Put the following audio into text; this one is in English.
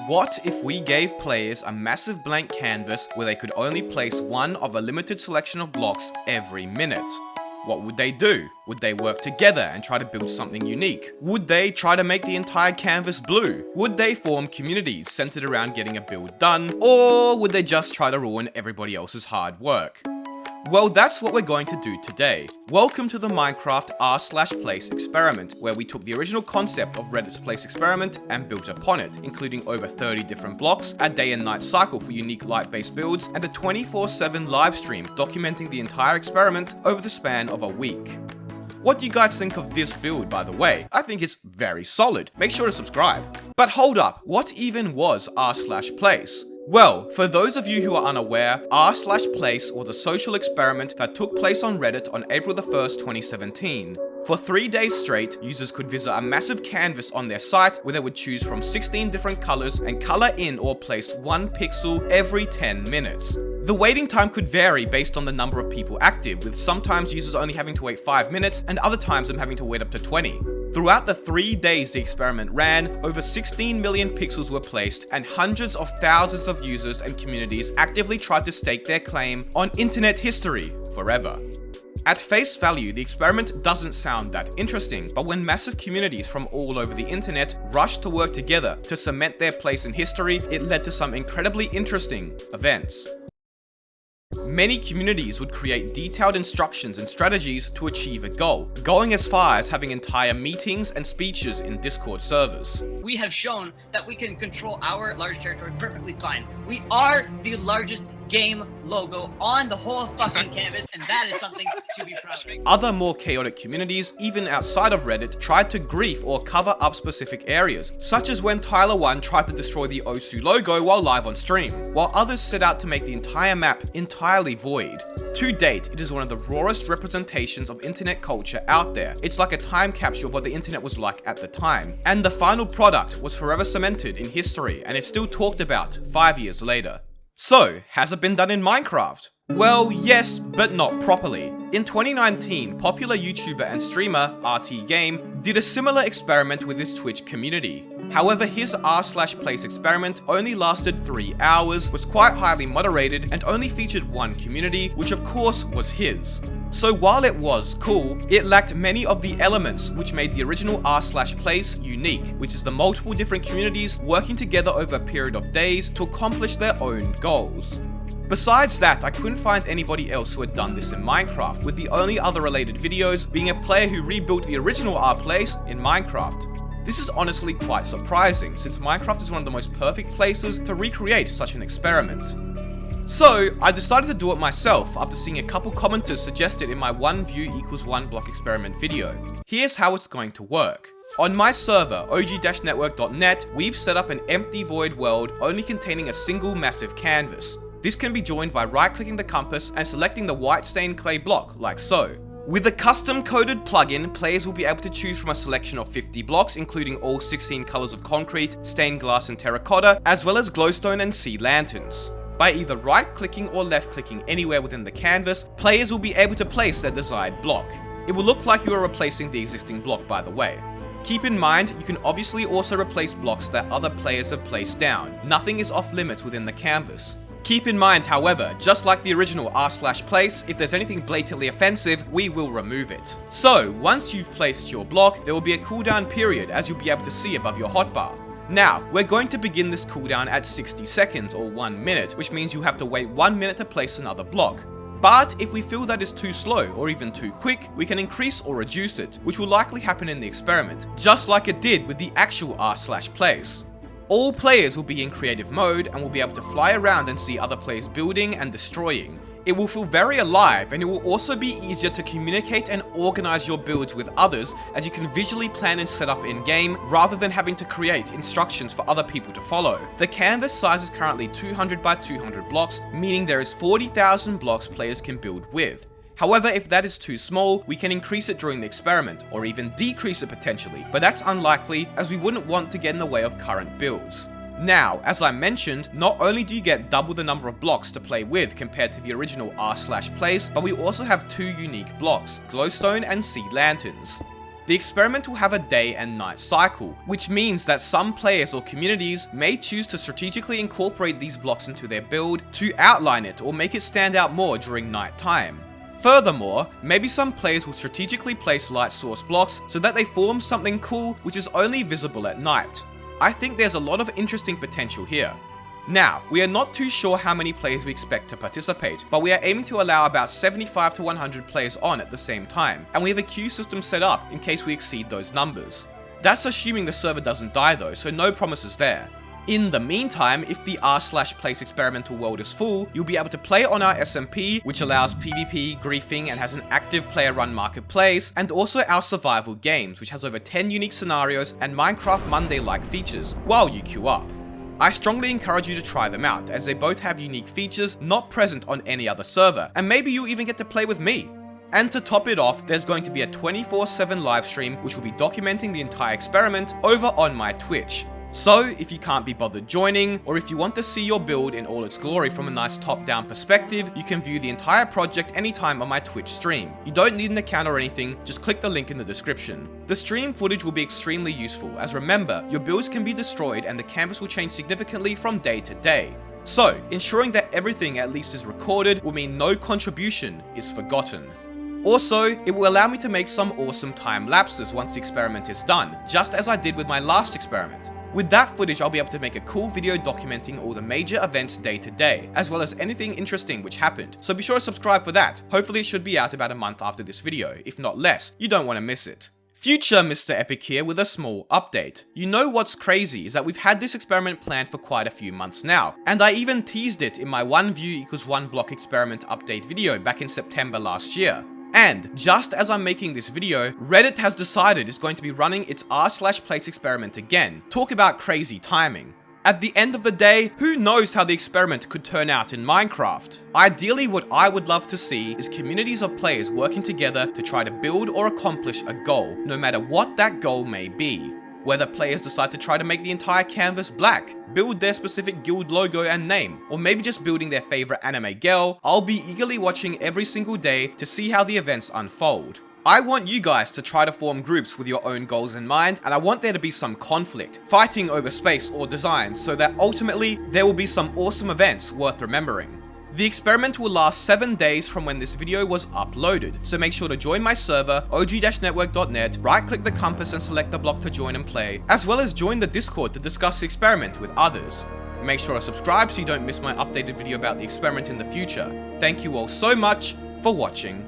What if we gave players a massive blank canvas where they could only place one of a limited selection of blocks every minute? What would they do? Would they work together and try to build something unique? Would they try to make the entire canvas blue? Would they form communities centered around getting a build done? Or would they just try to ruin everybody else's hard work? Well, that's what we're going to do today. Welcome to the Minecraft r/place experiment, where we took the original concept of Reddit's place experiment and built upon it, including over 30 different blocks, a day and night cycle for unique light-based builds, and a 24/7 live stream documenting the entire experiment over the span of a week. What do you guys think of this build, by the way? I think it's very solid. Make sure to subscribe. But hold up, what even was r/place? Well, for those of you who are unaware, r/place was a social experiment that took place on Reddit on April 1st, 2017. For 3 days straight, users could visit a massive canvas on their site where they would choose from 16 different colors and color in or place 1 pixel every 10 minutes. The waiting time could vary based on the number of people active, with sometimes users only having to wait 5 minutes and other times them having to wait up to 20. Throughout the 3 days the experiment ran, over 16 million pixels were placed and hundreds of thousands of users and communities actively tried to stake their claim on internet history forever. At face value, the experiment doesn't sound that interesting, but when massive communities from all over the internet rushed to work together to cement their place in history, it led to some incredibly interesting events. Many communities would create detailed instructions and strategies to achieve a goal, going as far as having entire meetings and speeches in Discord servers. We have shown that we can control our large territory perfectly fine. We are the largest game logo on the whole fucking canvas, and that is something to be proud of. Other more chaotic communities, even outside of Reddit, tried to grief or cover up specific areas, such as when Tyler1 tried to destroy the Osu logo while live on stream, while others set out to make the entire map entirely void. To date, it is one of the rawest representations of internet culture out there. It's like a time capsule of what the internet was like at the time, and the final product was forever cemented in history and is still talked about 5 years later. So, has it been done in Minecraft? Well, yes, but not properly. In 2019, popular YouTuber and streamer RTGame did a similar experiment with his Twitch community. However, his r/place experiment only lasted 3 hours, was quite highly moderated, and only featured one community, which of course was his. So while it was cool, it lacked many of the elements which made the original r/place unique, which is the multiple different communities working together over a period of days to accomplish their own goals. Besides that, I couldn't find anybody else who had done this in Minecraft, with the only other related videos being a player who rebuilt the original r/place in Minecraft. This is honestly quite surprising, since Minecraft is one of the most perfect places to recreate such an experiment. So, I decided to do it myself after seeing a couple commenters suggest it in my 1 view equals 1 block experiment video. Here's how it's going to work. On my server, og-network.net, we've set up an empty void world only containing a single massive canvas. This can be joined by right-clicking the compass and selecting the white stained clay block, like so. With a custom-coded plugin, players will be able to choose from a selection of 50 blocks, including all 16 colors of concrete, stained glass and terracotta, as well as glowstone and sea lanterns. By either right-clicking or left-clicking anywhere within the canvas, players will be able to place their desired block. It will look like you are replacing the existing block, by the way. Keep in mind, you can obviously also replace blocks that other players have placed down. Nothing is off limits within the canvas. Keep in mind, however, just like the original r/place, if there's anything blatantly offensive, we will remove it. So, once you've placed your block, there will be a cooldown period, as you'll be able to see above your hotbar. Now, we're going to begin this cooldown at 60 seconds or 1 minute, which means you have to wait 1 minute to place another block. But if we feel that is too slow or even too quick, we can increase or reduce it, which will likely happen in the experiment, just like it did with the actual r/place. All players will be in creative mode and will be able to fly around and see other players building and destroying. It will feel very alive, and it will also be easier to communicate and organize your builds with others, as you can visually plan and set up in-game rather than having to create instructions for other people to follow. The canvas size is currently 200 by 200 blocks, meaning there is 40,000 blocks players can build with. However, if that is too small, we can increase it during the experiment, or even decrease it potentially, but that's unlikely, as we wouldn't want to get in the way of current builds. Now, as I mentioned, not only do you get double the number of blocks to play with compared to the original r/place, but we also have 2 unique blocks, glowstone and sea lanterns. The experiment will have a day and night cycle, which means that some players or communities may choose to strategically incorporate these blocks into their build to outline it or make it stand out more during night time. Furthermore, maybe some players will strategically place light source blocks so that they form something cool which is only visible at night. I think there's a lot of interesting potential here. Now, we are not too sure how many players we expect to participate, but we are aiming to allow about 75 to 100 players on at the same time, and we have a queue system set up in case we exceed those numbers. That's assuming the server doesn't die though, so no promises there. In the meantime, if the r/place experimental world is full, you'll be able to play on our SMP, which allows PvP, griefing, and has an active player-run marketplace, and also our survival games, which has over 10 unique scenarios and Minecraft Monday-like features, while you queue up. I strongly encourage you to try them out, as they both have unique features not present on any other server, and maybe you'll even get to play with me. And to top it off, there's going to be a 24/7 livestream which will be documenting the entire experiment over on my Twitch. So, if you can't be bothered joining, or if you want to see your build in all its glory from a nice top-down perspective, you can view the entire project anytime on my Twitch stream. You don't need an account or anything, just click the link in the description. The stream footage will be extremely useful, as remember, your builds can be destroyed and the canvas will change significantly from day to day. So, ensuring that everything at least is recorded will mean no contribution is forgotten. Also, it will allow me to make some awesome time lapses once the experiment is done, just as I did with my last experiment. With that footage, I'll be able to make a cool video documenting all the major events day to day, as well as anything interesting which happened, so be sure to subscribe for that. Hopefully it should be out about a month after this video, if not less. You don't want to miss it. Future Mr. Epic here with a small update. You know what's crazy is that we've had this experiment planned for quite a few months now, and I even teased it in my 1 view equals 1 block experiment update video back in September last year. And just as I'm making this video, Reddit has decided it's going to be running its r/place experiment again. Talk about crazy timing. At the end of the day, who knows how the experiment could turn out in Minecraft? Ideally, what I would love to see is communities of players working together to try to build or accomplish a goal, no matter what that goal may be. Whether players decide to try to make the entire canvas black, build their specific guild logo and name, or maybe just building their favorite anime girl, I'll be eagerly watching every single day to see how the events unfold. I want you guys to try to form groups with your own goals in mind, and I want there to be some conflict, fighting over space or design, so that ultimately there will be some awesome events worth remembering. The experiment will last 7 days from when this video was uploaded, so make sure to join my server, og-network.net, right-click the compass and select the block to join and play, as well as join the Discord to discuss the experiment with others. Make sure to subscribe so you don't miss my updated video about the experiment in the future. Thank you all so much for watching.